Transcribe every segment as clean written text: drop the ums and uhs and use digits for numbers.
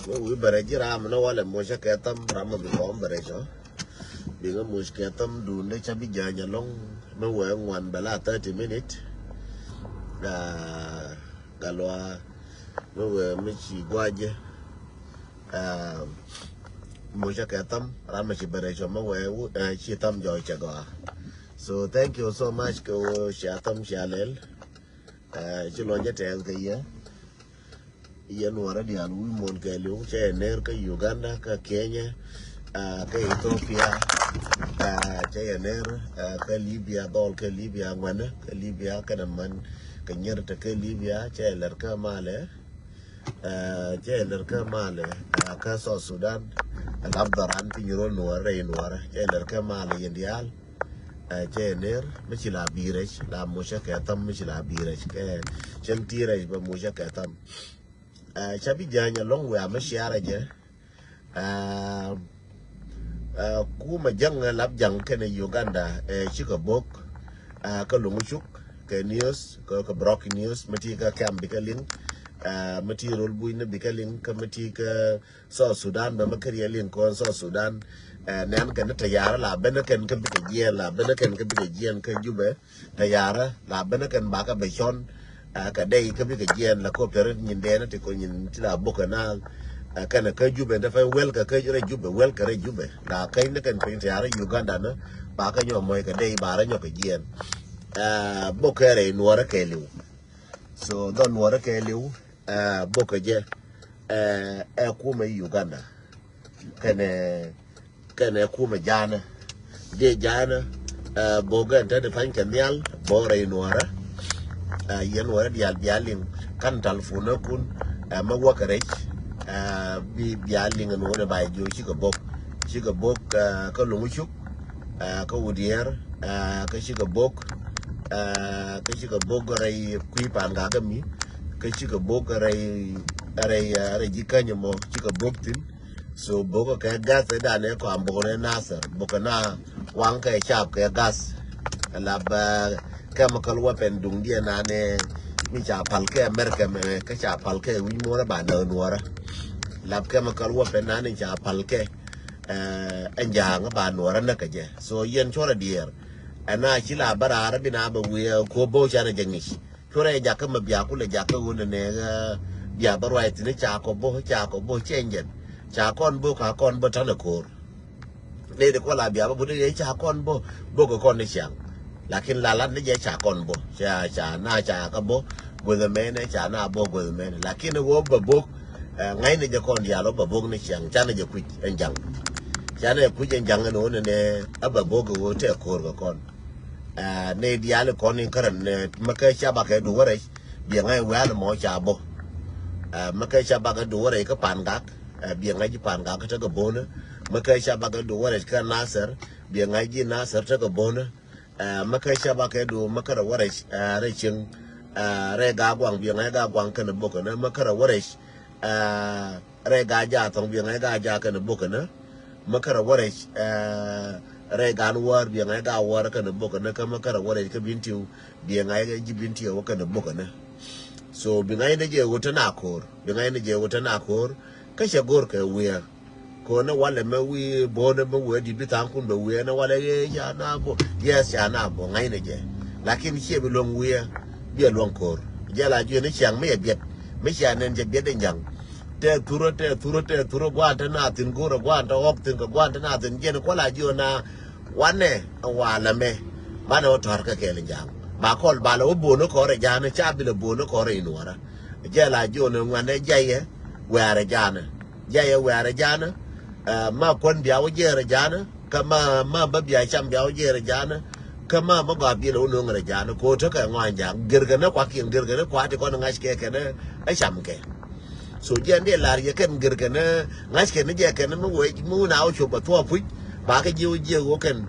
we baraji ram no wala moja ketam ram bi kom barajo binga mush ketam du ne chabi janya long me we ngwan bala 30 minutes galwa me we me chi gwaje moja ketam ram chi barajo me we chi tam joy chago. So thank you so much ko shatam shalel chi lo jete ke ye nuara di alu mon ke lu che ner ke Uganda ka Kenya ke Ethiopia che ner ke Libya dol ke Libya ngwana ke Libya ke man ke nyer te ke Libya che ler ka male ka so Sudan labdaran pinyo nuara che ler ka male yendial che ner michila birech la musha ke tam michila birech ke chen tirech ba musha ke tam chabi janya long we amashara je kuma janga lab jang kene Uganda chika bok ka lunguchuk ke news ka brok news mati ka kambi ka link mati rol buina bikaling ka mati ka so Sudan ba makari link ko so Sudan nan kan tayara la bena kan ka bika jian la bena kan ka bika jian ka jube tayara la bena kan ba ka bechon ka dai ka bika jian la ko pere nyin dena te ko nyin tila boka na kana ka jube da fa wel ka re jube wel ka re jube la kai ne kan pin tayara Uganda na ba ka nyo moy ka dai ba ra nyo ka jian boka re nuara ke liu so don nuara ke liu boka je kuma Uganda kana kuma jana de jana boga ta da fanka nyal bore nuara yen wara dialin kan talfona kun magwakare bi dialin no ne ba jo shi ga bok ka lunguchuk ka wudier ka shi ga bok rai kuipan ga mi ka shi ga bok rai jikanya mo shi ga bok tin so boga ka gas da ne ko ambore nasar boka na wang ka chap ka gas la ba chemical weapon dung dia na ne mi cha pal ke America me ka cha pal ke wi mo ra ba da nuara la chemical weapon na ne cha pal ke anja nga ba nuara na ka je so yen chora dier ana chi la bara ra bina ba wi ko bo cha na jengi chora ja ka ma bia ku le ja ka won ne bia ba right ne cha ko bo change cha con bo ka con bo tan ko le de ko la bia ba bu de cha con bo ko con ne chang lakin lalat ne je cha con bo cha na cha ka bo go the man cha na bo go the man lakin wo ba bo ngai ne je con dia lo ba bo ne chang cha ne je ku enjang cha ne ku enjang no ne aba bo go te ko ko con ne dia le con ni karan ne maka cha ba ka du wore bi ngai wa le mo cha bo maka cha ba ka du wore ka pan gak bi ngai ji pan gak ta ga bo ne maka cha ba ka du wore ka nasar bi ngai ji nasar ta ga bo ne maka shaba ka do makara warash rashin rai ga gwang biyan ga gwang kan boka na makara warash rai ga ja ton biyan ga ja kan boka na makara warash rai ga nuwar biyan ga war kan boka na kan makara warash ka bintiu biyan ga ji bintiu kan boka na so biyan ne je wuta na kor kashe gor ka wuya ko na wale me wi bo na me we di bitan kun be we na wale ya na bo yes ya na bo ngai ne je lakin che be long we bi long kor je la ju ne chang me biet me cha nen je biet de yang te turo gwa ta na tin goro gwa ta ok tin ko gwa ta na tin je ko la ju na wane wala me ba na tor ka ke le jang ba kol ba lo bo no ko re ja na cha bi le bo no ko re nuara je la ju ne ngwane je ye we are jana ma kon biawo jere jana kama ma ba biya cham biawo jere jana kama ma ga bi lo no ngare jana ko to ka ngwan jang gergana kwa kin gergana kwa te kon ngash ke ne ai cham ke so jende lar ye ken gergana ngash ke ne je ken mu we mu na o chu ba to pu ba ka ji wo ken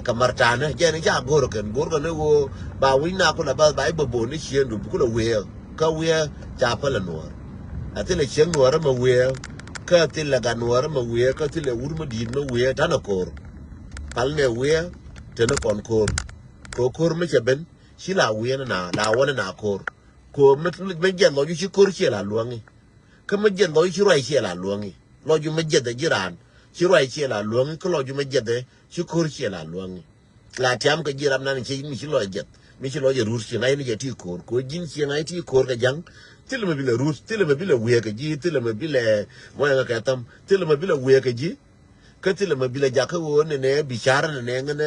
kamartana je ne ja gor ne wo ba wi na ko la ba bo ni chien du ku lo we ka we cha pa la no atile chien no ra ma we ka tilla ganwar ma we ka tilla urma din ma we tana kor pal ne we tana kon kor me cheben shila we na la wona na kor ko me je lo ju kor che la luangi ก็ไม่เย็นร้อยชิรอยเชียร์หลานหลวงนี่รออยู่ไม่เย็นแต่ยีรานชิรอยเชียร์หลานหลวงก็รออยู่ไม่เย็นแต่ชิคูร์เชียร์หลานหลวงนี่หลานเทียมก็ยีรำนั่นเชียร์มีชิรอยเย็ดมีชิรอยเย็ดรูสเชียร์ไงนี่จะที่โคร์ก็ยินเชียร์ไงที่โคร์ก็ยังที่เราไม่บิเลรูสที่เราไม่บิเลเวียก็ยีที่เราไม่บิเลว่าอย่างไรก็ตามที่เราไม่บิเลเวียก็ยีก็ที่เราไม่บิเลจากเขาวนเนี่ยบิชาร์เนี่ยงั้น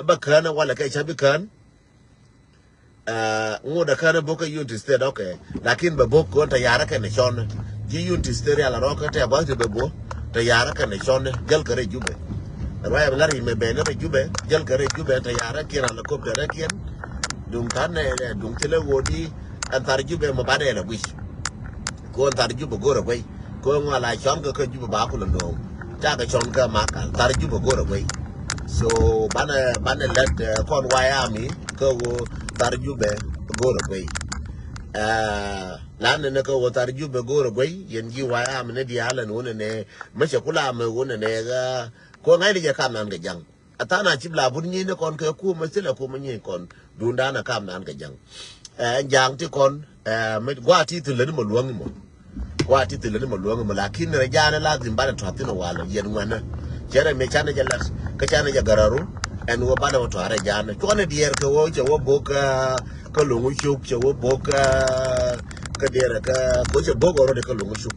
บักขันว่าละแค่ชาบิขันงูดักขันบุกยูนติสเตอร์โอเคลักษณ์บุกคนทยารกันในชอนจียูนติสเตอร์ยาลารอกแต่บ้านที่บุกทยารกันในชอนจัลกระเรจูเบร้อยเวลาที่ไม่เบนไปจูเบจัลกระเรจูเบทยารกันอะไรก็เดรักยันดุงท่านเนี่ยดุงเทเลวดีอันตาจูเบมาบ้านเอร์วิชก็อันตาจูเบกูระไว้ก็งาลายชอนก็คือจูเบบ้าคุณน้องจากชอนก็มากันตาจูเบกูระไว้ so บ้านเล็ดคนวายอามีก็ตาจูเบกูระไว้ล้านเนี่ยก็ว่าตาจูเบกูระไว้ยันยี่วายอามีเนี่ยดีอะไรนู้นเนี่ยไม่ใช่กุลาไม่วุ่นเนี่ยก็ไงที่จะข้ามนั้นกันยังอัตานาชิบลาบุญยี่เนี่ยคนเคยคู่มาสิละคู่มันยี่คนดูด้านข้ามนั้นกันยังอย่างที่คนไม่ว่าที่ถึงเลยนี่หมดล้วงนี่หมดว่าที่ถึงเลยนี่หมดล้วงนี่หมดละคิดในระยะนั้นลากถึงบ้านถอดที่นวันเย็นวันนะเจ้าเนี่ยไม่ชันจะลักก็ชันจะการุอันว่าบ้านเราถอดระยะนั้นช่วงนี้เดียร์ก็ว่าจะว่าบุกก็หลงชุกจะว่าบุกก็เดียร์ก็จะบุกอะไรก็หลงชุก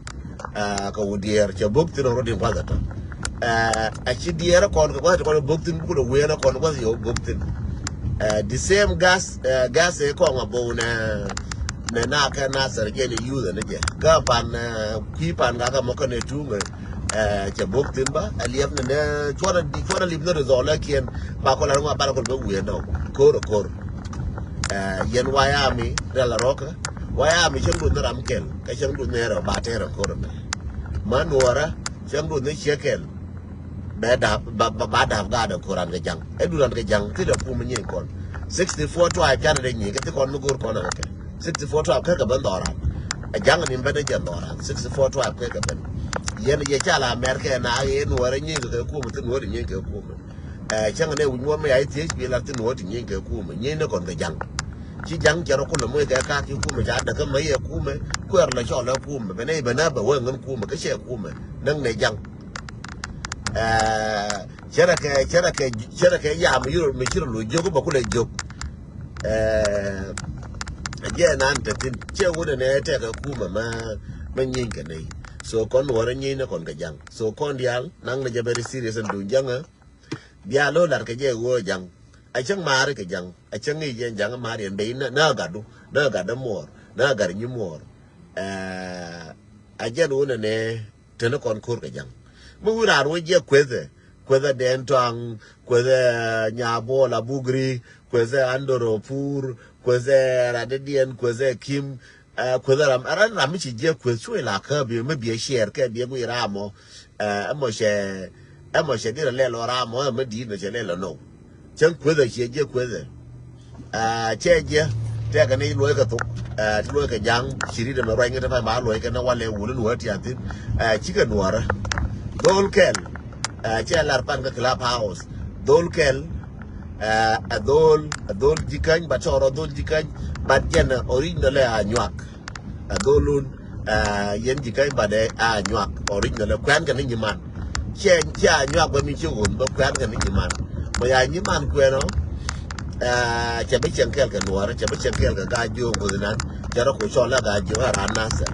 ก็ว่าเดียร์จะบุกที่เราเดินว่ากันไอ้ที่เดียร์ก่อนก็ว่าจะก่อนบุกที่บุกเราเวียนก่อนก็จะบุกที่the same gas ko nga bo na ka na serge ni use ne je ga pan ki pan ga ka mo ka ne tu nge che bok tin ba alief ne chora lib no zo la kien ba ko la nga ba ko be wi no kor yen wayami la roka wayami chen du ram kel ka chen du ne ro ba te ro kor ne manora chen du ne chekel ba da ga da koran ga jang e duran ga jang ti da pu mun yin kon 64 tribe jana de ni ga ti kon nugur kon na ke 64 tribe ka ban dora a jang ni ba de jan dora 64 tribe ka ban yen ye cha la america na ye no re ni ga ku mu ti no re ni ga ku mu chang ne wu mo me ai ti bi la ti no ti ni ga ku mu ni ne kon ga jang chi jang ja ro ko mo ga ka ki ku mu ja da ka mai ye ku mu ku er la cho la ku mu be ne ba na ba wa ngam ku mu ka she ku mu nang ne jang Cheraka ya mi chiro lo jogo ba kule jog again nan ta tin che wuda ne ta ka kuma ma nyin ka nei so kon wora nyin ne kon ka jang so kon dial nang na jabari serious and du janga dia lo lar ka je wo jang a chang mare ka jang a chang ni je jang mare be na gadu na gadu mor na gar nyi mor a je no ne tene kon kur ka jang mu ra ro je kweze dentang kweze nyabo la bugri kweze andoro pur kweze radedien kweze kim kweze ram chi je kweze chwe la ka bi me bi share ka bi mu ramo amo she dire le lo ramo me di no che le lo no chen kweze je kweze che je te ka ni lo ka to lo ka jang shiri de me ra ngi ta ba lo ka na wale wu lu ti atin chi ka nuara dol kel che larpan ka clubhouse dol kel adol jikany ba choro dol jikany ba jen original anyak adolun yen jikany ba de anyak original kwan kan ni man chen cha anyak ba mi chugun ba kwan kan ni man ba ya ni man kweno che be chen kel ka nuara che be chen kel ka ga jo gudan che ro ko chola ga jo ranasa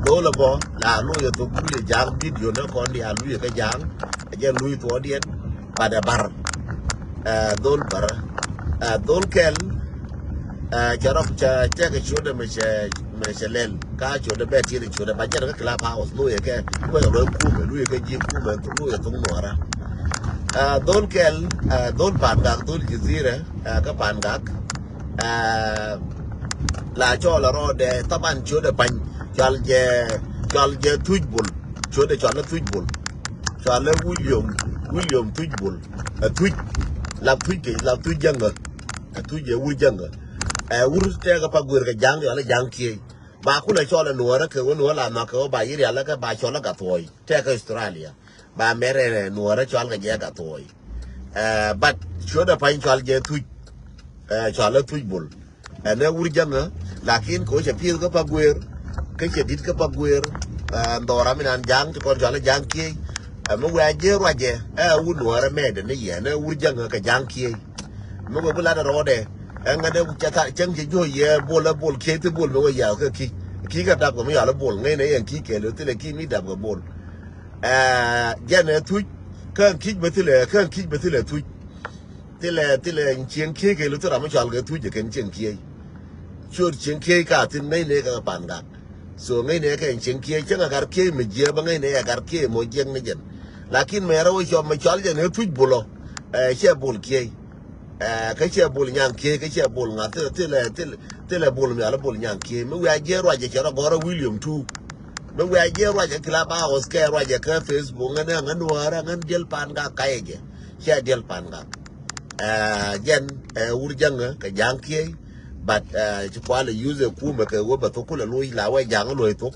dole bo la lu yo to ku jang video na kon dia lu yo ka jang je lu to dien pada bar dol bar dol kel jarok cha che ka chu de me che lel ka chu de be ti chu de ba je ka club house lu yo ke ko lo ku me lu yo ka ji ku me lu yo to ngora dol kel dol pan gak dol jizira ka pan gak la cho la ro de taban chu de pan chal je tujbul chode chal tujbul chal William tujbul tuj la tujanga tuje wujanga wur te ga pagur ga jang ya la jang ki ba ku na chola nuora ke wono la ma ko ba yiri ala ka ba chola ga toy te ka Australia ba mere nuora chal ga je ga toy but chode pa chal je tuj chal tujbul ene wujanga lakin ko je pil ga pagur cái chuyện đi cái bắp queer đồ ra mình ăn giang cho con chó là giang kia mà quay dễ rồi dễ u nua ra mẹ để nó dễ nó u giang cái giang kia mà quay bữa là rồi đấy anh nghe được chả chẳng chỉ vô dễ bol là bol kia thì bol mà quay giàu cái kia cái đạp của mình là bol ngay này anh kia kể rồi thì là kia mình đạp cái bol giờ này thui cái kia mà thì là thui thì là chuyện kia cái rồi thì là mình chọn cái thui để cái chuyện kia chốt chuyện kia cả thì ngay này cái bàn gạc so ngay này cái chuyện kia chắc là cái kia mình dễ bằng ngay này cái kia một chuyện này chứ lakin mà rồi cho mình chọn cái này thui bolo chia bol kia cái chia bol nhang kia cái chia bol ngã thì là bol mình là bol nhang kia mới quay dễ rồi chỉ là gọi William thu mới quay dễ rồi chỉ là ba Oscar rồi cái Facebook ngân nuara ngân deal pan ga cái gì chia deal pan ga jen urjang cái giang kia but chỉ qua là user cũ mà cái wo to kula lui là wa giang lui to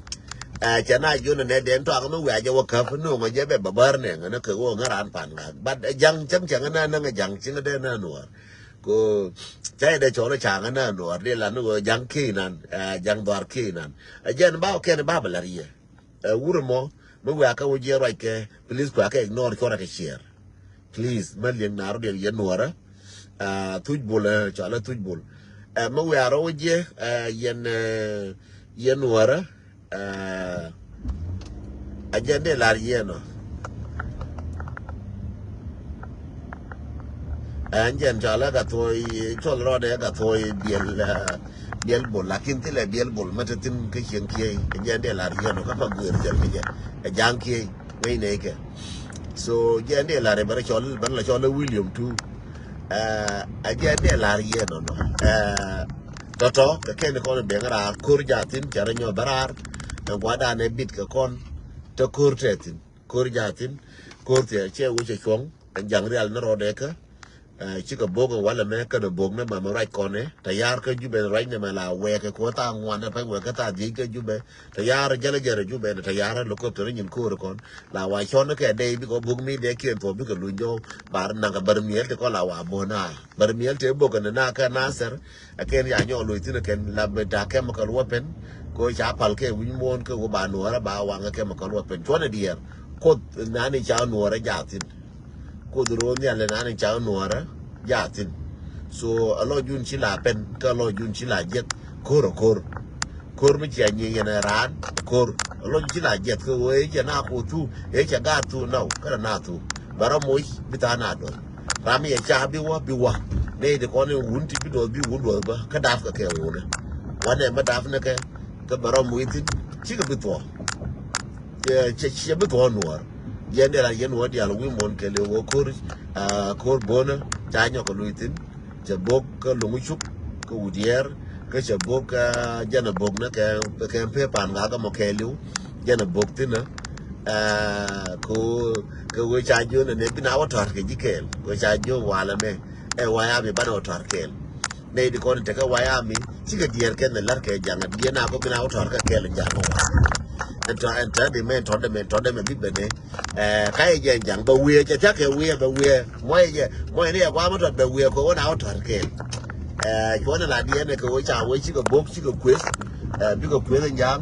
chả na yo ne den to cái mới quay cho wa ka no mà je be babar ne nó cái wo ngaran pan ga but giang chẳng na na giang chính cái na nuar cô chạy để chỗ nó chẳng na nuar đi là nó giang kia nan giang đoar kia nan jen bao cái ba ba la ria urmo mới quay cái wo je right cái please qua cái ignore cho ra cái share please men yang naro dia yan nuara tuj bola chala tuj bol ma we aro je yan nuara ajende lar yeno anjen chala ka toy chol ro de ka toy biel bol lakin tile biel bol matatin ke chen kie ajende lar yeno ka pa gur jel ke jang kie we ne ke so jende la re bara chol ban la chol William tu jende la ye no toto ke ken ko be ngara kur jatin chara nyo barar na gwada ne bit ke kon to kur tetin kur jatin kur te che u che chong jang real no rode ka chỉ có bố wala me ka do bog na ma right kone tayar ka jube right na la we ka ko ta ngwan na pa we ka ta di ka jube tayar jale jare jube na tayar lo ko to nyin ko kon la wa chon ka de bi ko bog mi de ke to bi ko lu jo bar na ka bar miel te ko la wa bona bar miel te bog na ka nasar aken ya nyo lu tin ken la be da ke ma ka lu pen ko cha pal ke wi mon ko ba no ra ba wa ke ma ka lu pen chon de ko na ni cha no ra ja tin cô đuổi nhà lên anh cháu nuora giả tin so alo jun chỉ là pen cái alo jun chỉ là jet kor mới chỉ như này ran kor alo chỉ là jet cái ấy chỉ na cô tu ấy chỉ gạt tu nào cái là na tu bara mối bị ta na rồi rami ấy cha bị wa đây thì con này uốn thì bị uốn ba cái đạp cái kẹo nàyวันnày mà đạp này cái bara mối thì chỉ cái bị to chỉ bị to nuora yende la yen wodi ala wi mon ke le wo kor bona tanyo ko luitin je bok ko lungu chup ko udier ko je bok jana bok na ke pe pan ga ko mo ke lu jana bok tina ko we cha jo ne bina wa tor ke jikel ko cha jo wala me wa ya mi bana wa tor kel ne di ko te ka wa ya mi ti ke dier ke ne lar ke janga di na ko bina wa tor ka kel janga enter the men told them bit bene kai je jang ba we cha cha ke we ba we moi ne kwa ma ba we ko na auto ke ko na la die ne ko cha we chi ko bok chi ko quiz bi ko quiz jam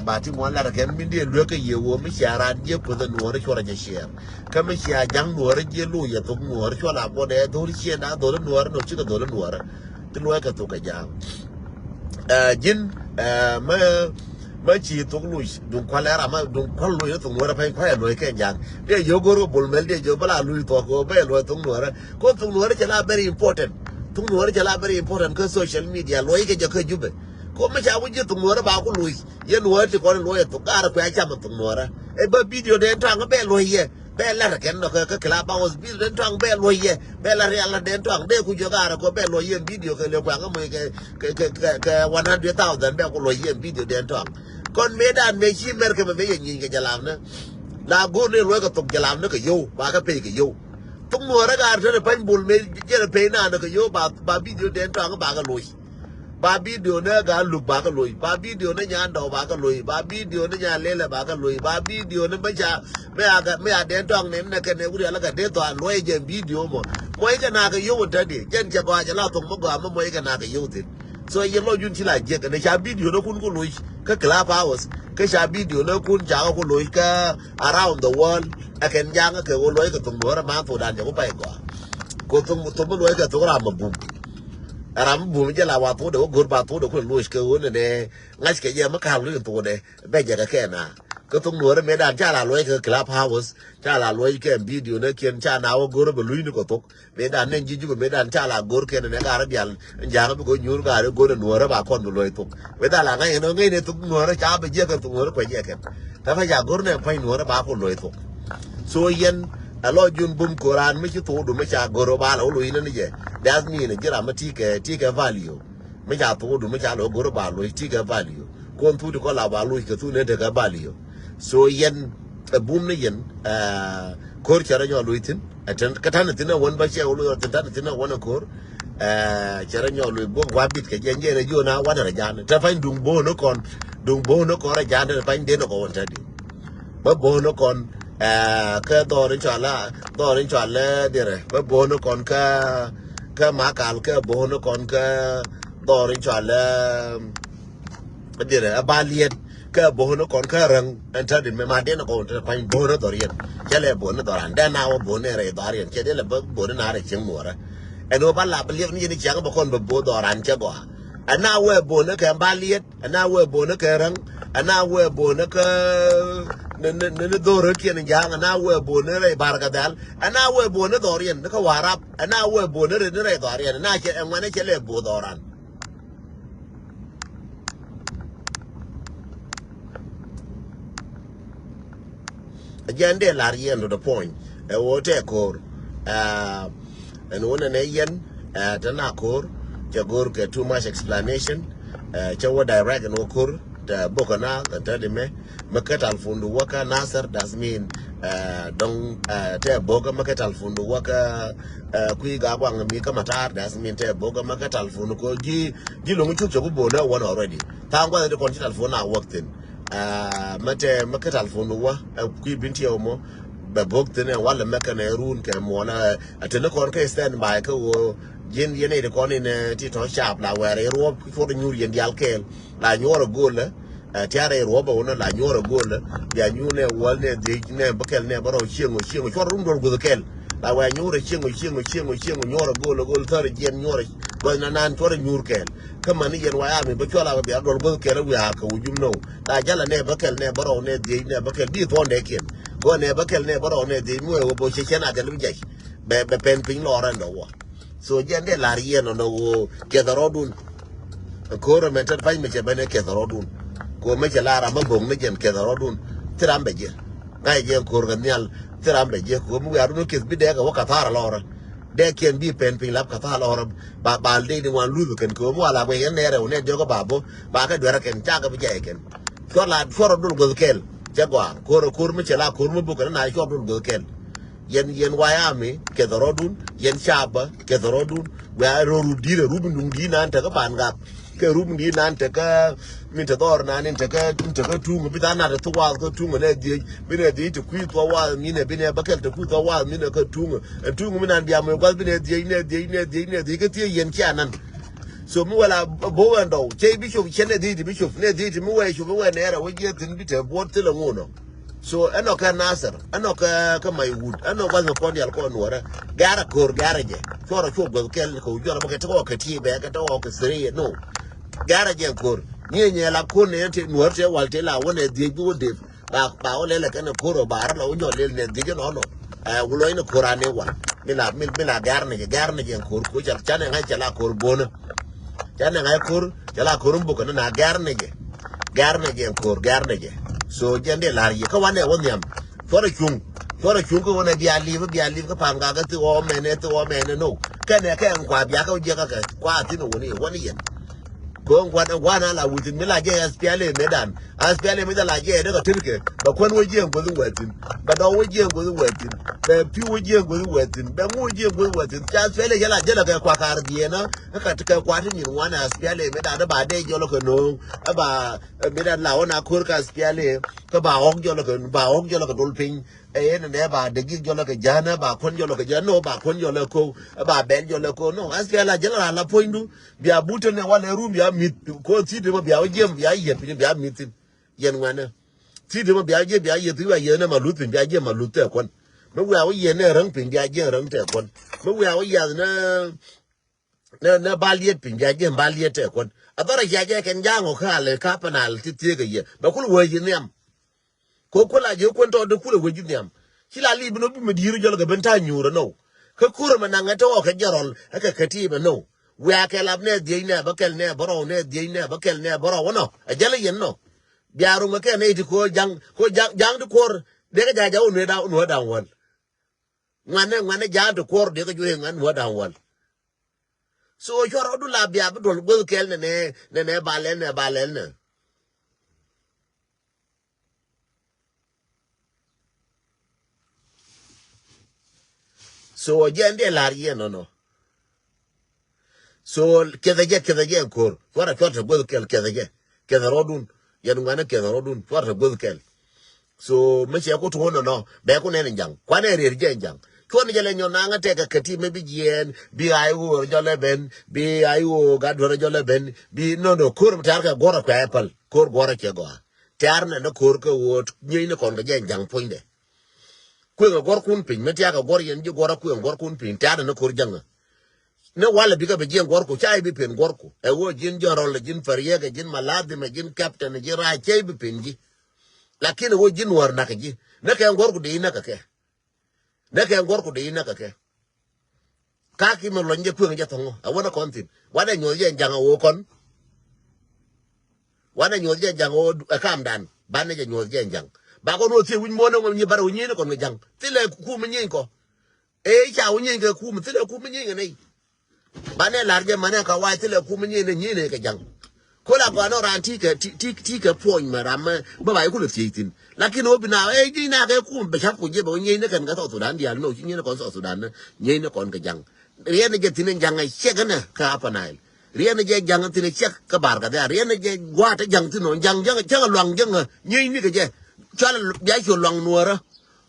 ba ti mo la ke min die lu ke ye wo mi sha ran je ko da no re ko ra je share ka mi sha jang no re je lu ye to no re ko la bo de do ri che na do no re no chi ko do no re ti lu ka to ka jam jin mà chỉ tung lui đúng qua lẽ là mà đúng qua lui nó tung lui là phải lui cái dạng để yo goro bolmel để yo bala lui to ko be lui tung lui ko tung lui là very important tung lui là very important cái social media lui cái cái jube ko mà chả có tung lui ba ko lui ye lui thì có lui to cả cái chả mà tung lui e ba video đến trang cái be lui ye be la cái nó cái club house video đến trang be lui ye be la real đến trang để ku yo cả ko be lui ye video cái le quang cái 100,000 be ko lui ye video đến trang con mẹ đàn mẹ chi mẹ cái mà mẹ nhìn cái jalam nữa là cô này lối cái tục jalam nó cái yêu bà cái pe cái yêu tung mùa đó cả rồi phải buồn mẹ cái là pe nào nó cái yêu bà video đến trang cái bà cái lối bà video nó cái lục bà cái lối bà video nó nhàn đầu bà cái lối bà video nó nhàn lên là bà cái lối bà video nó mới cha mẹ đến trang này nó cái này cũng là cái đến toàn lối cái video mà mấy cái nào cái yêu một thế đi trên chợ qua chợ lao tung mất gà mà mấy cái nào cái yêu thì so ye lo yun chi la je cái này cha video nó cũng có lối ka club house ka sha video na kun ja ko loy ka around the world aken jang ka ko loy ka tung nuora ma to dan ja ko pai ko tung loy ka to ra ma bu ram bu mi la wa to de ko ba to de ko loy ka won ne ngas ke ye ma ka lu to de be ja ka ke naก็ต้องหน่วยไม่ได้จ้าละรวยคือคลับเฮาส์จ้าละรวยแค่วิดีโอเนี่ยเขียนจ้าหนาวกูรู้ไปลุยนี่ก็ตกไม่ได้เนี่ยยิ่งๆไม่ได้จ้าละกูแค่เนี่ยการเบียนอย่างก็ไปกูยูนการกูเนี่ยหน่วยบางคนรวยตกไม่ได้ละไงเนาะไงเนี่ยตกหน่วยจ้าไปเยอะกันตกหน่วยไปเยอะกันแต่พยากรณ์เนี่ยไปหน่วยบางคนรวยตกส่วนยันลอยยุนบุมโคราณไม่ใช่ตัวดูไม่ใช่กรบาลเอาลุยนั่นนี่เจ้เดี๋ยวนี้เนี่ยจะทำมาที่แก value ไม่ใช่ตัวดูไม่ใช่เรากรบาลลุยที่แก value คนทุกคนเราบาลุยก็ทุกเนี่ยเด็ก value so yen boom ne yen kor chara nyo luitin atan katana tina won ba che ulu atan tina won kor chara nyo lui bo wabit ke yen ne jo na wana jan ta fain dung bo no kon ra jan ta fain de no ko won ta di ba bo no kon ka do rin cha la dire ba bo no kon ka ma kal ka bo no kon ka do rin cha la dire abaliet ka bono kon ka rang anta din me made na ko ta pain bono dorian chele bono doran da na wo bono re dorian chele le bono na re ching mora eno ba la belief ni ni chang ba kon ba bo doran che go ana we bono ka baliet ana we bono ka rang ana we bono ka ne doro ki ni jang ana we bono re barka dal ana we bono dorian ka warap ana we bono re dorian na che en wane chele bo doran again they are here to the point what a core and one an yen tana core jagor ke too much explanation chawa direct and okur the bokana the me makatal fundu waka nasar das mean dong te boga makatal fundu waka kui ga bang mi kamatar das mean te boga makatal fundu ko ji lo mu chuchu bo na one already tangwa the conditional phone na worked in mate makatal fundu wa kui binti omo be bogtene wala mekane run ke mona atene kon ke stand by ko yen yene de kon in ti to sharp la were ro for the new yen dial kel la nyoro gol tiare ro ba wona la nyoro gol ya nyune walne de ne bakel ne baro chengo cho rum do go kel la wa nyoro chengo nyoro gol tar yen nyoro ko na nan to nyur kel kama ni yen wa ya mi ba chola ba do go kel wi ha ka wujum no la jala ne bakel ne baro ne de ne bakel di to ne kel go ne bakel ne baro ne de mu wo bo che chena de lu jai be pen pin lo ran do wa so jende la rien no ke da rodun ko ro meter fay me che bene ke da rodun ko me che la ra ma bong me jen ke da rodun trambe je ngai je ko ro nyal trambe je ko mu ya ru ke bi de ga wa ka tara lo ra de ken bi pen pin lap ka tara lo ra ba de ni wan lu ken ko mu ala we ne re ne de ko babo ba ka do ra ken cha ga bi je ken so la for dul go kel jagwa ko me che la ko mu bu ka na ko dul go kel yen wayami ke dorodun yen shaba ke dorodun wa roru dire rubun di nan ta ka banga ke rubun di nan ta ka min ta dor nan ta ka tungu bi na ta tuwa ko tungu ne di bi ne di to ku to wa mi ne bi ne bakel to ku to wa mi ne ka tungu mi nan dia mo ko bi ne di ke ti yen kyanan so mu wala bo wando che bi sho chene di bishop ne di mu wa sho wa ne ra wa je tin bi te bo te lo ngono so eno ka nasar eno ka mai wood eno ba no kon yal ko nuora gara kor gara je choro chu go kel ko jora ba ke to ka ti be ka to ka sri no gara je kor nye la ko ne te nuor te wal te la wona de ju de ba o le la kana koro ba ra lo nyo le ne de je no no wulo ino korane wa mila garne je kor ko chane ngai chala kor bona chane ngai kor chala korum bu kana na garne je kor garne je so jende la ye ka wane won yam fora chung ko wona biya live ka panga ga ti o mene no kane ka en kwa biya ka je ka kwa ti no woni yen ko ngwa na la wutin mila je aspiale medan aspiale medan la je daga turke ba kon waje ngo zu watin ba da waje ngo zu watin ba pi waje ngo zu watin ba mu waje ngo zu watin ta aspiale jala ka kwa kar diena ka ta kwa tin yin wana aspiale medan da ba de jolo ko no ba medan la ona kur ka aspiale ka ba ok jo la ka dol pin e ne ba de gi jo la ka jana ba kon jo la ka jana ba kon jo la ko ba ben jo la ko no aspia la jela la poindu bia buto ne wala room ya mit ko ti de bia o jem bia ye pin bia mitin yen wana ti de bia ye ti wa ye na malut pin bia ye malut te kon me wa o ye ne rang pin bia ye rang te kon me wa o ya na baliet pin bia ye baliet te kon adara ya ya ken jango kale ka panal ti ti ga ye ba kul wo ye ne ko la je ko to de kule weju nyam kila li bino bi mediru jolo ga benta nyuro no ka kura mananga to ka jarol ka katiba no we akela ne de ne bakel ne boro ne de ne bakel ne boro wono a jale yen no biaru ma ke ne ti ko jang de kor de ga jaja ne da no da won ngane ja de kor de ga jure ngan wo da won so joro du la bia bu dol bul kel ne balen ne so jende la rie no so keda kor wara chota bul kel keda rodun yan ngana keda rodun wara bul kel so me ko to no be ko ne njang kwa ne rie jang ko ne jale nyona nga te ka kati me bi jen bi ayu jole ben bi ayu gadoro jole ben bi no kor tar ka gora ka apple kor gora ke go tar na no kor ko wot nyi ne kon ga jang poinde ku gor kun pin me tia ka gor yen ji gora ku gor kun pin tar na kor jang ne wala bi ka be jen gor ku chai bi pin gor ku e wo jin jorol jin fariega jin maladi me jin captain ji ra chai bi pin ji lakini wo jin war na ka ji ne ka gor ku de ina ka ke ne ke gor ku de ina ka ke ka ki mo lonje ku nge tongo a wona kontin wada nyo je janga wo kon wada nyo je janga wo kam dan ba ne je nyo je jang ba ko no ti win mo no ngi bara win ne kon nge jang tile ku mo nyi ko e cha wo nyi ke ku mo tile ku mo nyi ne ba ne larje mane ka wa tile ku mo nyi ne ke jang ko la ko no ran ti ke point maram ba ba ku le ti tin lakini obina e ji na ke ku be cha ku je ba nyi ne kan ga to Sudan dia no nyi ne kon so Sudan nyi ne kon ke jang rien je tin jang ai che ga ne ka pa nai rien je jang tin che ka bar ga da rien je gwa ta jang tin no jang che luang jang nyi ni ke je cha ya cho luang nuora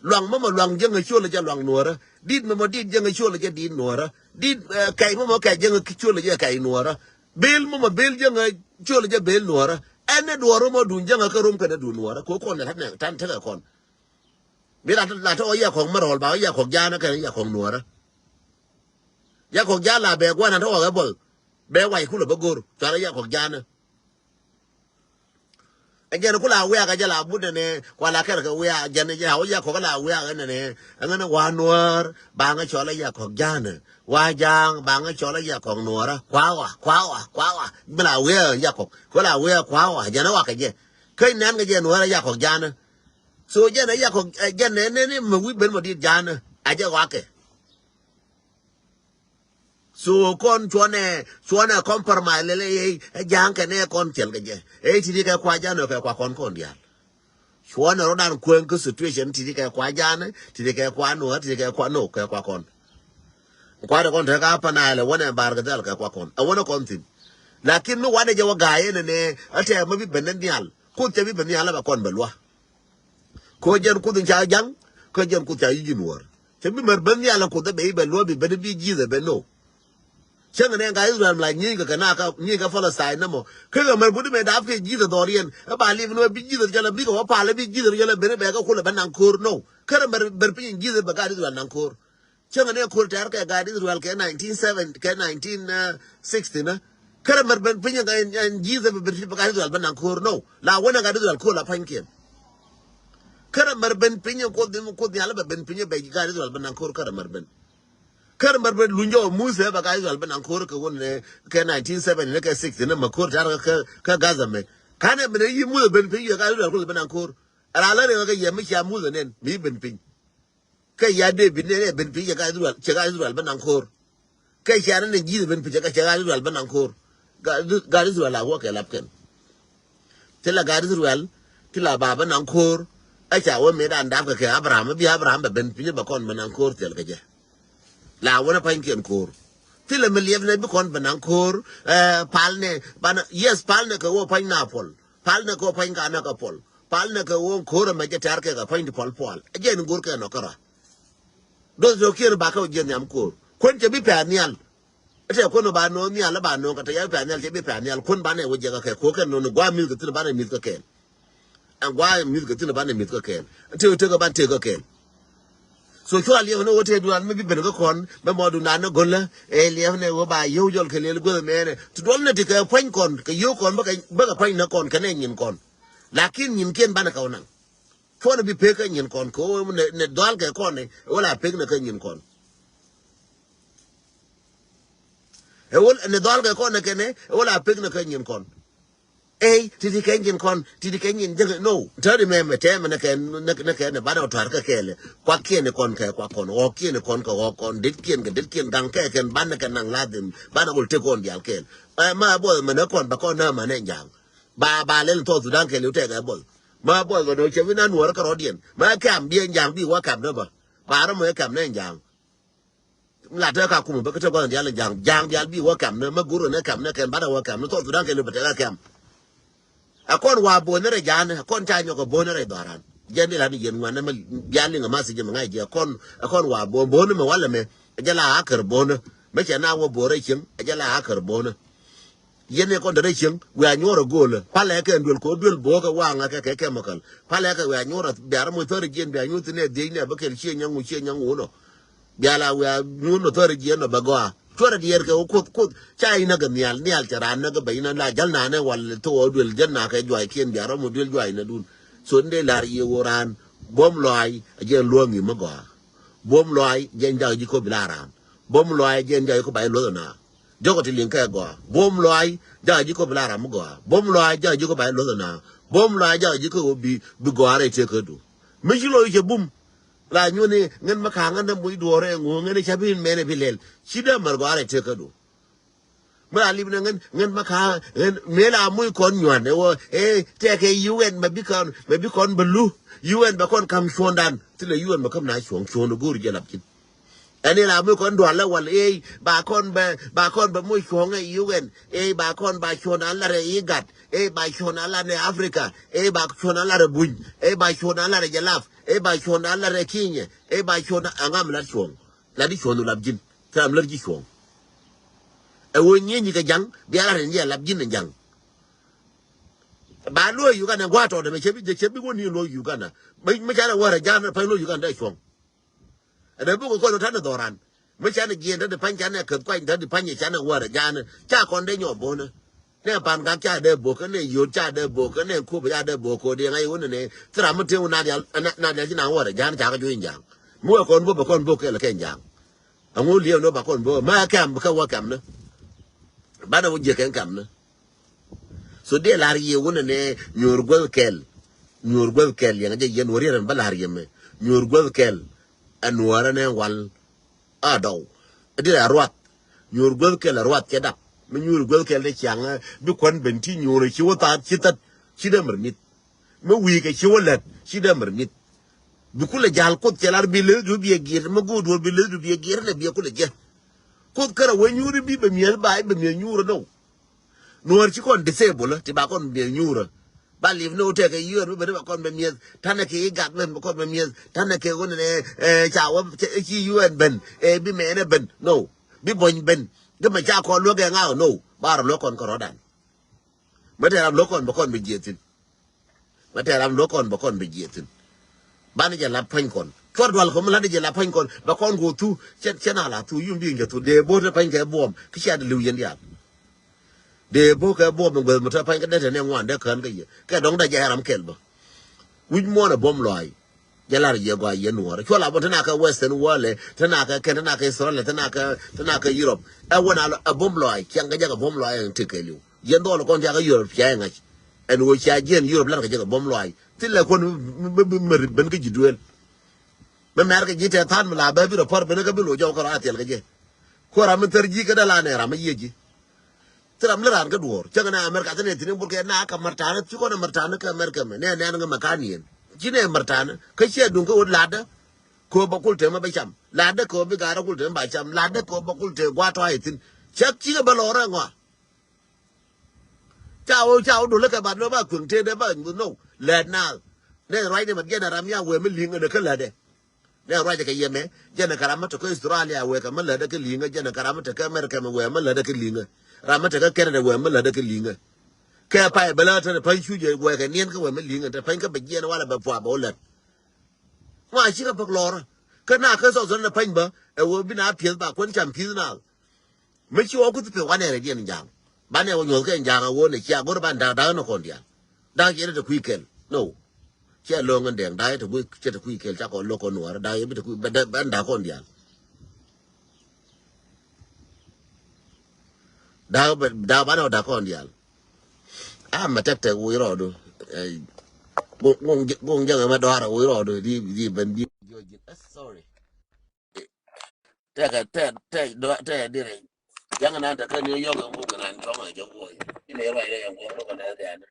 luang ma luang jang cho le ja luang nuora dit ma dit jang cho le ja dit nuora dit kai ma kai jang cho le ja kai nuora bel ma bel jang cho le ja bel nuora ene duoro mo dun jang ka rum ka da dun nuora ko kon na tan ta kon bi la to ya ko ma rol ba ya ko ja na ka ya ko nuora ya ko ja la be gwa na to ga bol be wai ku le ba gor ta ya ko ja na again kula we ga jala budde ne wala kar ga we jane ja ya ko la we ga ne ngana wa nuor ba nga chola ya ko jana wa jang ba nga chola ya ko nuora kwa bla we ya ko la we kwa jana wa ka je kai nan ga je nuora ya ko jana so jana ya ko jane ne mu wi ben mo di jana a je wa ke so kon chone compromise le jang ke ne kon tel ga je e ti ka kwa jana ka kwa kon dia chone ro dan kwen ku situation ti ka kwa jana ti ka kwa no ti ka kwa no ka kwa kon kwa da kon ta ka pa na le wona bar ga dal ka kwa kon a wona kon tin lakin no wane je wa ga ye ne ate ma bi benen dial ku te bi ben dial ba kon belwa ko jen ku din cha jang ko jen ku ta yi nuor te bi mer ben dial ko da be lo bi ben bi ji da be no chang ne ga Israel la nyi ga na ka nyi ga Palestine na mo ke ga mer budu me da fe ji da dorien e ba li no bi ji da jala bi ko pa le bi ji da jala be be ga ko le ban kor no ke mer pin ji da ba ga Israel nan kor chang ne ko tar ka ga Israel ke 1970 ke 1960 na ke mer ben pin ga ji da be ba ga Israel ban kor no la wona ga Israel ko la panken ke mer ben pin ko di ala ben pin be ga Israel ban kor ke mer ben kar marbe lunjo musa ba ga Israel ban kor ka wonne ke 1970 ne ke 60 ne makor tar ka gaza me kana me yi mu ben pin ga Israel ko ban kor ala le ga yemi sha mu ne mi ben pin ka ya de bin ne ben pin ga Israel ban kor ka sha ne ji ben pin ga Israel ban kor ga Israel la wo ke lapken tela ga Israel tila ba ban kor a cha wo me dan da ka ke Abraham ben pin ba kon ban kor tel ga je la wona panken kor tile miliyev ne bi kon banan kor palne bana yes palne ko wo pan napol palne ko pan ga na ka pol pal na ka won kora ma je tar ka fa indi pol pol je ni gor ka no kara do zo kir ba ka je nyam ko kon je bi pa nial ate ko no ba no nial ba no ka ta ya pa nial je bi pa nial kon ba ne wo je ka ko ka no no gwa mi ka tin ba ne mi ka ken an gwa mi ka tin ba ne mi ka ken te ka ban te ka ken so cho ali no wote duan me bi ben ko kon be modu na no golla e li ne wo ba yo jol ke le go me ne to dol ne ti ka fan kon ke yo kon ba ka fan na kon ka ne nyin kon lakin nyin ken bana ka onan fo ne bi pe ka nyin kon ko ne dal ke kon ne wala pe ne ka nyin kon e wol ne dal ke kon ne ke ne wala pe ne ka nyin kon tidi kenyin kon tidi kenyin jeng no tadi me tem ne ke ne bana tar ka kele kwa kene kon ka kwa kon o kene kon ka o kon dit kien gang ke ken bana ke nang ladim bana ul te kon dial ken ma bo me ne kon ba kon na ma ne jang ba le to su dan ke lu te ga bo ma bo go do che vina nuor ka rodien ma kam bien jang bi wa kam no ba ro me kam ne jang la te ka ku ba ka te ko dial jang dial bi wa kam ne ma guru ne kam ne ken bana wa kam no to su dan ke lu ba te ga kam akon wa bonere jana akon ta nyoko bonere doran jendi la ni yen wana ma yali nga masi jema ngai je akon wa bonne me wala me jala akar bonne me chana wo bore chin jala akar bonne yene kon dare chin we anyoro gol pale ke ndul ko dul boga wanga ke makal pale ke we anyoro biara mo tori jen bi anyuti ne de ne ba ke chi nyangu no biala we nyuno tori jen no bagwa chora dier ke ko chai na ga nial charan na ga baina la jal na ne wal to dul janna ke jwai kien biara mo dul jwai na dun so nde lar ye woran bom loy je luongi mago bom loy je nda ji ko bilaran bom loy je nda ko bai lo na jogo ti lin ka go bom loy ja ji ko bilara mago bom loy ja ji ko bai lo na bom loy ja ji ko bi go are te ko du mi ji lo je bum la nyone ngen makanga na muy dore ngo ngene chabin mene bilel chida margo are te kadu ma ali ngen maka ngen mela muy kon nyane wo te ke UN ma bi kon belu UN ba kon kam shondan tile UN ba kam na shon gur jelap kin ani la muy kon do la wal ba kon ba muy shon UN ba kon ba shon ala re igat ba shon ala ne Africa ba shon ala re buñ ba shon ala re jalaf ba shon ala re kinye ba shon angam la shon la di shon la jin tam la di shon wo nyi ka jang biara re ya la jin jang ba lo yu kana gwa to de me chebi go ni lo yu kana me jana wara jana pa lo yu kana shon da bu ko ta na doran me jana gien da pan jana ka kwa da pan jana wara jana cha kon de nyo bona ne pan ga cha de bo ka ne yo cha de bo ka ne ku ba de bo ko de ngai won ne tra mo te na dia jina wara jana cha ka ju jang mu ko kon bo ke la ken jang angu lieu no ba kon bo ma kam ka wa kam ne ba na wo je ken kam ne so de lar ye won ne nyor gol kel yang je yen wori ran ba lar ye me nyor gol kel anwara ne wal adaw de arwat nyor gol kel arwat ke da me nyor gol kel de chang bi kon benti nyor chi wota chi tat chi de mermit me wi ke chi wolet chi de mermit bi kula jal ko celar bi le du bi gir me go do bi le du bi gir ne bi kula je ko kara we nyuri bi be miel bai be miel nyuro no nuor chi kon disable ti ba kon be nyuro ba live no te ke yor be ba kon be miel tane ke gat be kon be miel tane ke won ne chawo chi UN ben bi me ne ben no bi bon ben de ma ja kon lo ge nga no ba ro kon ko rodan ma te ram lo kon ba kon be jetin ma te ram lo kon ba kon be jetin ba ne ja la pan kon ko dwal ko la de ja la pan kon ba kon go tu chena la tu yum bi nge tu de bo te pan ke bom ki sha de lu yen ya de bo ke bom ngel mo ta pan ke de ne ngwan de kan ke dong da ja ram kel ba wi mo na bom loy ja la ye gwa ye no ko la bo tana ka western wale tana ka Israel tana ka Europe e wona a bom loy kyang ga ja bom loy te ke lu yen do lo kon ja ga Europe ya nga en wo cha jen Europe la ka ja bom loy ti le kon mer ben ke jiduel me mer ke jite tan la ba bi por ben ke bi lo jo ko atel ke je ko ram ter ji ke da la ne ram ye ji tram le ran ke duor cha na America tane tin bur ke na ka martana ti ko na martana ka America me ne nga makani ji ne martana ke che dun ko lada ko ba kul te ma ba cham lada ko bi ga ra kul te ba cham lada ko ba kul te gwa to ai tin chak chi ba lo ra ngwa chao du le ka ba no ba kun te de ba no le na ne roi de man gena ramya we me linga de kala de ne roi de ke yeme jena karama to ko Australia we ka mala de ke linga jena karama to ka America me we mala de ke linga ramata ka Canada we mala de ke linga ke pa bela ta pan shuje we ka nien ka we me linga ta pan ka be gena wala ba fa ba let ma chi ka pak lor ka na ka so so na pan ba e wo bi na pie ba kon cham pi na me chi wo ku te wa ne re dien jang ba ne wo nyol ke jang wo ne cha go ba da no kon dia da je de ku kel no che lo ngan deng dai to bu che to ku kel cha ko lo ko no da ye bi to ku ba da kon dia da ba no da kon dia a ma tek te wo ro do gong jang ma do ra wo ro do di ben di sorry te te di re yang na ta ka ni yo ga mu ga nan to ma jo wo ni ne ro ile yang ko ko na da na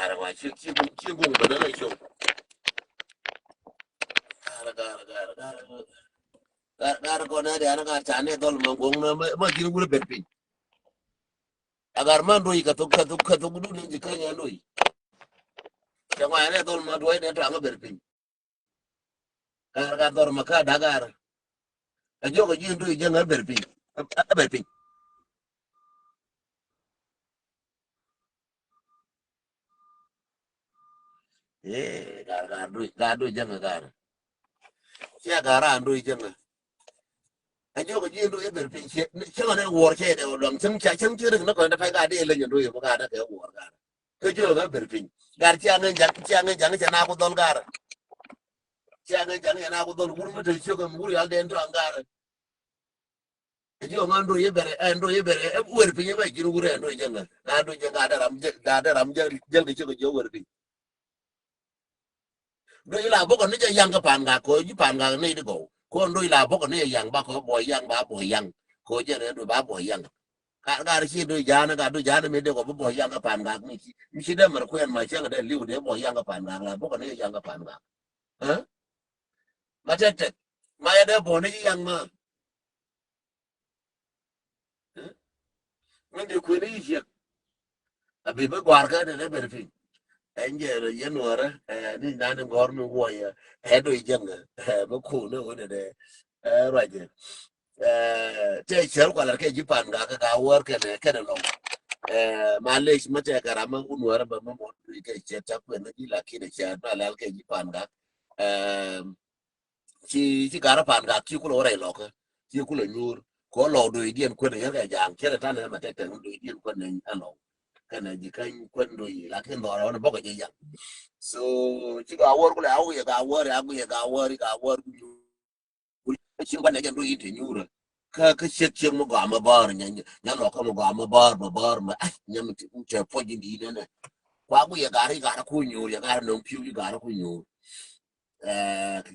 ara ma chi gong ba na sho gara ko na da na ga ta ne dol ma gong na ma din gure berpi agar man do ka to gudu ni ka nya do ya ma ne dol ma do ne to ga berpi ga dor ma ka da gara a jo ga jin do je na berpi berpi ga do je na gara ya gara do je na a jo ga jin do e berpi che ne wor che de dom chim cha chim chi nó còn phải ga de le nyo do yo ga da ke wor ga ke jo ga berpi gar cha ngen jang cha na ko dol gara cha ngen jang na ko dol wur ma te cho ga wur ya den to angara yo ngando yebere ando yebere e wer pinye ba jiru gure ando jenga na do jenga da ram jel de ko jo wer pin do ila boko ni yang ka pan ga ko ji pan ga ni de ko ndo ila boko ni yang ba ko boy yang ba boy yang ko je re do ba boy yang ka chi do jana ga do jana me de ko boy yang ka pan ga mi chi de mar ko en ma chenga de liu de boy yang ka pan ga la boko ni yang ka pan ga ha ma tete ma ya de bo ni yang ma min de ko ni ji abi ba gwar ka de ber fin enje yenwara ni nane gorno woya edo ijenga ba ku no de raje te cher kwala ke jipan ga wor ke ne ke no malish mate karama unwara ba mo ke che ta ku ne ila ki de cha ba la ke jipan ga chi gara pan ga ki ku lo re lo ke ki ku lo nyur ko lo do idien ko ne ga jang che ta ne ma te te do idien ko ne alo kana jikan kwando yi lakin do ra boko je ya so ci ga wor kula awu ya ga wor ga wor ci ngane je do yi te nyura ka che mo ga ma bar nya nya no ka mo ga ma bar ma nya mi ti che po ji di ne kwa gu ya ga ri ga ku nyu ya ga no piu ga ku nyu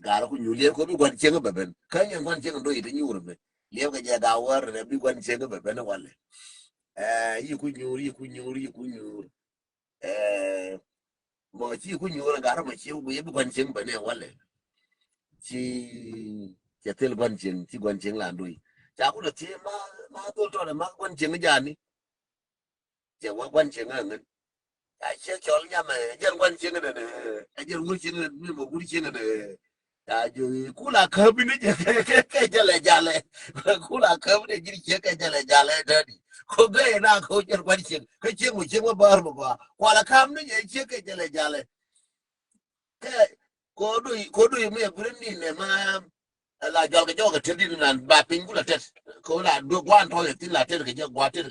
ga ku nyu le ko bi gwan che ga beben kan nya gwan che do yi te nyura me le ga je ga wor ne bi gwan che ga beben wale yi ku nyur mo chi ku nyur ga ma chi bu ye bu gwan chen ba ne wale chi che tel gwan chen la ndui cha ku de ti ma to ma gwan chen ja ni che wa gwan chen ngan a che chol nya ma jen gwan chen de ne a jen wu chen ni mo wu chen de ta ju ku la ka bi ne ke jale jale ku la ka bi ne ji che ke jale jale de ko ga na ko jen gwan chen ke chen mu chen ma bar ma ba kwala kam ne ye che ke jale jale ke ko do me brendi ne ma la jol ke joga tedi nan ba pingu la tet ko la do gwan to le tin la tet ke je gwa che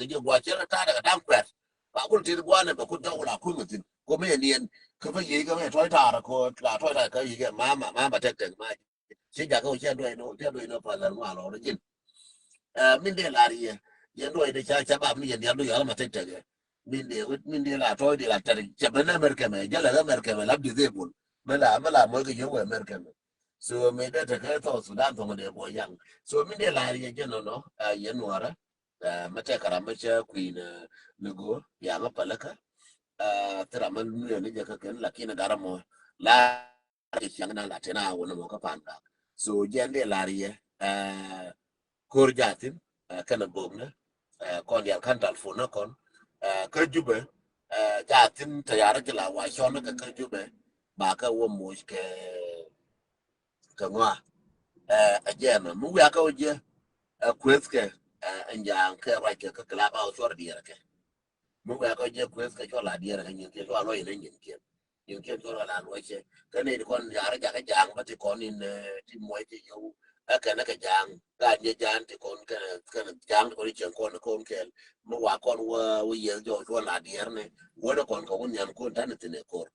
ta daga dam kwet ba ko ti gwan ne ba ko ta la ku mutin ko me nien ko fa yi ga me to ta ko la to ta ka yi ga ma tet tet ma che ja ko che do no pa la ma lo jin min de la ri ye do de cha ba mi ye do ya ma tet tet min de la to de la tet che ba na merke me ja la merke me la bi de bul mala mo ke yo merke me so me da ta ka to Sudan to de bo yang so mi de la ye jeno no ye nuara mata karama cha queen lugo ya ma palaka tara man ne ne ja ka ken lakini garamo la ke yang na la tena wona mo ka panda so jende la ye kor jatin kana bobna kon ya kan talfona kon ka jube jatin tayara la wa shona ka jube ba ka wo mo ke ngwa ajema mu ya ka oje kwes ke anja ke ra ke kla ba o chor diere ke mu ya ka oje kwes ke chola diere ke nyin ke cho lo ine nyin ke cho la lo che ke ne kon ya ra ja jang ba ti kon in ti mo ti yo ka na ka jang ga nye jan ti kon ka jang ko ri chen kon ke mu wa kon wo ye jo cho la diere ne wo de kon ko nyam ko tan ti ne ko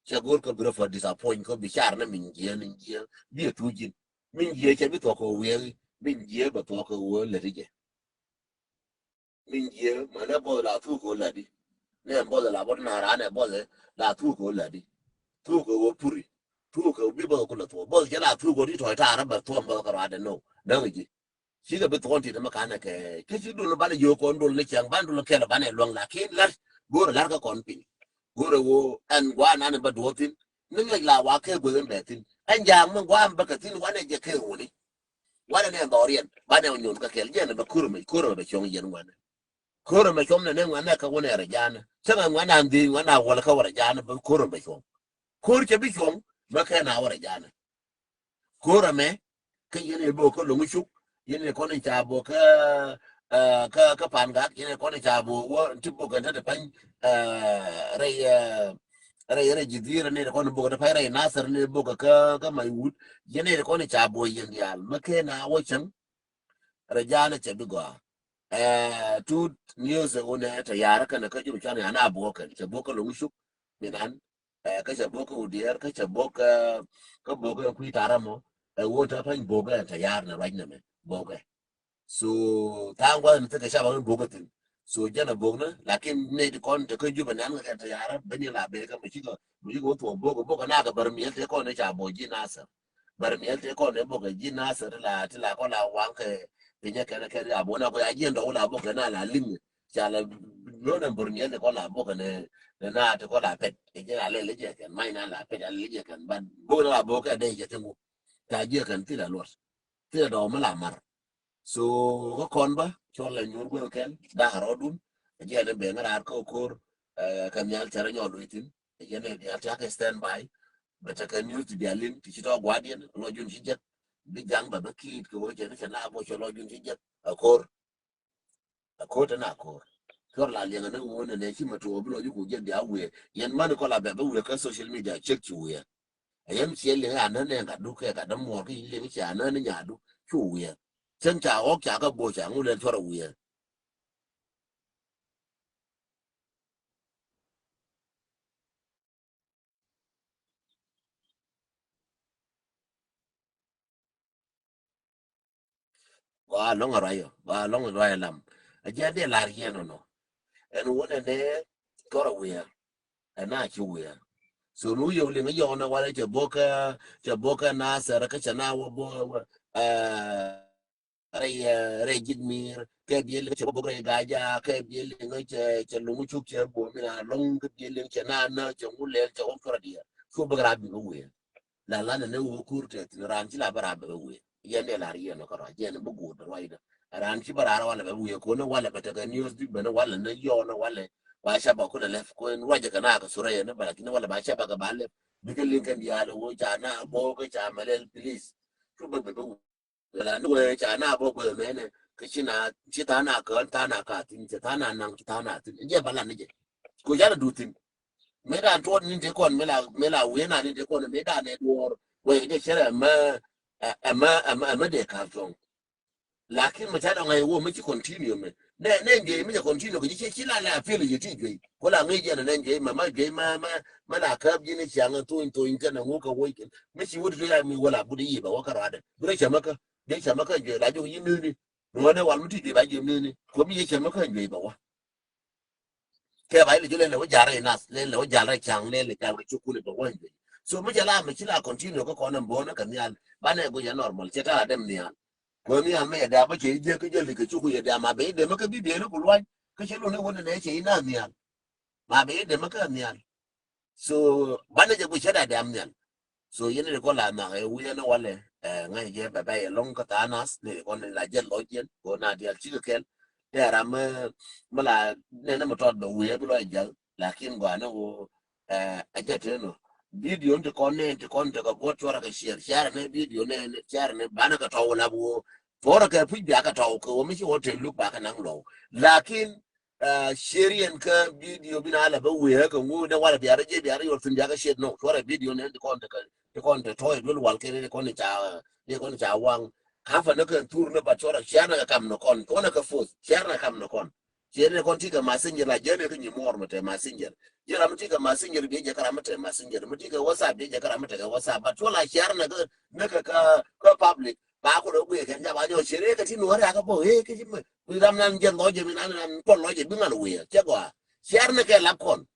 che gor ko bro for disappoint ko bi char na min je bi tu jin min je che bi to ko we min je ba to ko wo le ri min je ma na bo la tu ko la di ne bo la bo na ra ne bo le la tu ko la di tu ko wo puri tu ko bi bo ko la to bo je la tu ko di to ta ra ba to ba ka ra de no na ji shi ga bi to ti ma ka na ke shi do ba le yo ko ndo le chang ban do ke la ba ne long la ke la gor la ka kon pin gore wo an gwa na ne ba do tin ninga la wa ke go den betin an ja mun gwa ba ka tin wa ne je ke woni wa ne ba orien ba ne nyon ka kel je ne ba kuro be chong yen wa ne kuro me chom ne wa ne ka woni ra jana sanga wa na ndi wa na wala ka wara jana ba kuro be chom kuro ke bi chom ba ka na wara jana kuro me ke yene bo ko lu shu yene ko ne cha bo ka pan ga yene ko ne cha bo wo tipo ga ta pan re jidira ne ko bo da fayra nasar ne bo ka mai wud yene ko ne cha bo yen yal make na wo chan rajana ce bigo tu news one ta yara kana ka jiru chan ana bo ka ce bo ka lu shu minan ka ce bo ka udiyar ka ce bo ka bo ka ku taramo wo ta fan bo ga ta yar na rajna me bo ka so tangwa ne ta ka sha ba bo ka tin so jana bogna lakin ne di kon te ko juba nan ga ta yara bani la be ka mi ko to bogo na ga bar mi te ko ne cha boji nasa bar mi te ko ne bogo ji nasa la ti la ko la wan ke te nya kana ke ya bona ko ya ji ndo la bogo na la lim cha la no na bar mi te ko la bogo ne na te ko la pet e je la le je kan mai na la pet ya le je kan ban bo la bogo de je te mu ta je kan ti la los ti do ma la mar so ko kon ba cho la nyor go ken da rodun je ne be ngara ko kor kan yal tara nyodo itin je ne ya ta ka stand by but kan use di alin ti to guardian lo jun ci jet bi jang ba ki ko je ne na bo cho lo jun ci jet akor ta na akor kor la le ne wo ne ci ma to bi lo ju ko je dia we yen man ko la be we ka social media check ci we ayam ci le ana ne ga du ka da mo ki le ci ana ne nya du chu we chân chả ốc chả có bộ chẳng lên cho rồi wa long arayo wa long arayo lam aja de la rieno no en wona ne kora we na chi we so nu yo le yo na wala che boka na sara ka chana wo bo re jidmir ke biel che boka ga ja ke biel che lu chu che bo mi na long ke biel che na che mule che o kora dia ko ba ra bi we la ne wo kurte ran ci la bara be we yende la rieno kora jene bu go do wayda ran ci bara wala be we ko no wala be ta news di be no wala ne yo no wala ba sha ba ko da lef ko en waje kana ka sura yana ba kin wala ba sha ba ga balle bikin linkan ya lo wo ja na bo ko cha malel please to be la no we cha na bo ko me ne ki na ci ta na ka tin ta na nan ta na tin je bala ne je ko ja da dutin me da to ni de kon me la we na ni de kon me da ne dor we de chere ma de ka ton lakin mu ta da ngai wo mu ci continue me ne nge mi continue ko ci la la feel je ti gbe ko la ngai je na nge ma ge ma la ka bi ni changa to in kana ngo ka wo mi ci wudu ya mi wala bu yi ba wa kara da bure chamaka de chamaka je la jo yi ni mo ne wal mu ti de ba je ni ko mi ye chamaka je ba wa ke ba ile jule le wajara inas le wajara chang le ka chukule ba wanje so mu jala me chila continue ko kono mbona kanyal bana go ya normal cheta dem niya ko ni ame da ba che je ke je le ke chuku ye da ma be de ma ke bi de le kulwan ke chelo ne wona ne che ina niya ma be de ma ka niya so bana je go cheta da niya so yene ko la na e wu ne wale ngai je ba ba ye long ka tanas ne ko ne la je lo je ko na dia chi ke ya ram mala ne na moto do we bu lo jal lakin gwa no a jete no video to con to go to ka share ne video ne share ne bana ka tawo la bu fora ka pi ka tawo ko mi ho te lu ba ka nan lo lakin share ka video bina ala ba we ka ngu da wala biya je biya yo tun ka share no fora video ne to con to toy lu wal ke ne con cha wang ka fa ne ka tur ne ba chora share na kam no con na ka fus share na kam no con share ne con ti ka messenger la je ne ka ni mor mate messenger jira mutika messenger bi je kara mata messenger mutika whatsapp bi je kara mata whatsapp ba tola share na ka public ba ko do ke kan ja ba jo share ka tin wara ka bo he ke jim ku ram nan je lo je min an ko lo je bi ngal we che go share na ke la kon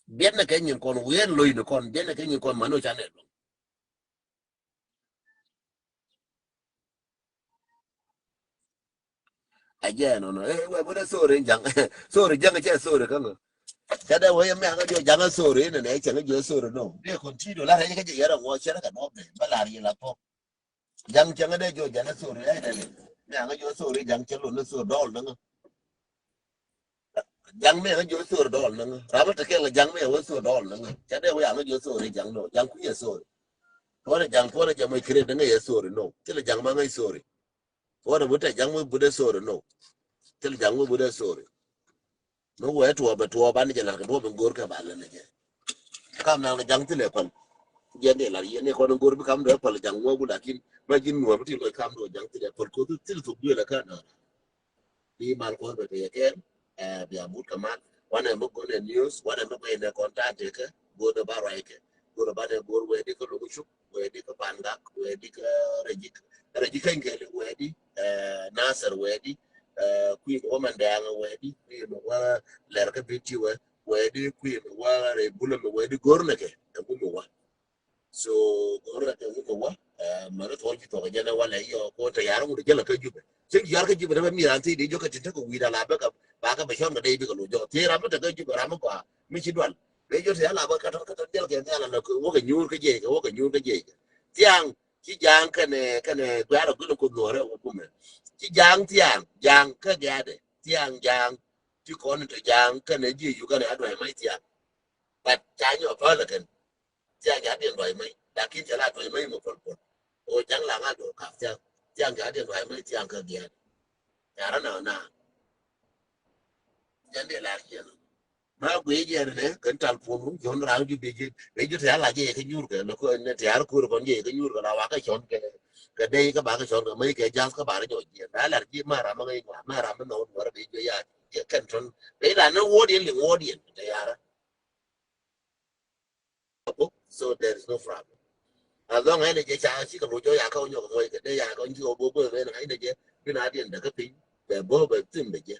bien na ke nyin kon we lo ni kon bien na ke nyin kon mano channel again no we bo da sore jang sore jang che sore kan kada wo yamma ga jo janga sore ne ne che jo sore no de continue la re ke je yara wo che ka no be ba la ri la po jang changa de jo jana sore ai ne ne ga jo sore jang che lo no so dol no jang me ga jo sore dol no ra ba ta ke la jang me wo so dol no che de wo ya ga jo sore jang no jang ku ye sore ko ne jang ko ne je mo kire de ne ye sore no che le jang ma ngai sore ko ne bu ta jang mo bu de sore no che le jang mo bu de sore no wo to ba ni je la ko bo ngor ka ba la ne je kam na jang ti le kon yende la yene ko ngor bi kam do pal jang mo bu lakin ma jin mo bi lo kam do jang ti le pal ko til to bi la ka na bi mal ko do te ken bi amut kamat wana mo ko ne news wana mo ko ne contact ke go do ba right ke go do ba de go we di ko lu chu we di ko panda we di ko rejik kan ke we di nasar we di ku ko man da we di mo wa ler ka bi ti we di ku wa re bulo we di gor ne ke mo wa so gora ta ko wa mara to ki to ga na wala yo ko ta yaro mu da jala ka jube sai yar ka jube da mi ran sai da jo ka tinta ko wi da la ba ka ba ka ba shon ga dai bi ka lo jo te ra ba ta ka jube ra mu ko mi ci dwal be jo te la ba ka to jel ke na la ko wo ka nyur ka je ka wo ka nyur ka je tiang ci jang ka ne gwa ra ko no re ko me ci jang jang ka ga de tiang jang ci ko ne to jang ka ne ji yu ka ne adwa mai tiang ba cha nyo pa la kan tiang ga de doi mai da kin ja la doi mai mo pol pol o jang la nga do ka tiang ga de doi mai tiang ka dia ya ra na jan de la ya ma gwe je ne kan tal pu mu jon ra ju be ju ta la je ke nyur ke no ko ne ta ko ko je ke nyur ka wa ka chon ke de ka ba ka chon ka mai ke jas ka ba jo je da la ji ma ra ma ngai ma ra ma no ra be jo ya kan ton be la no wo de li wo de ya ra so there is no problem. As long as they cha chi ka lo jo ya ka nyo ko ke de ya ko nji o bo bo be na ai de je bi na dien de ka pi be bo be tim be je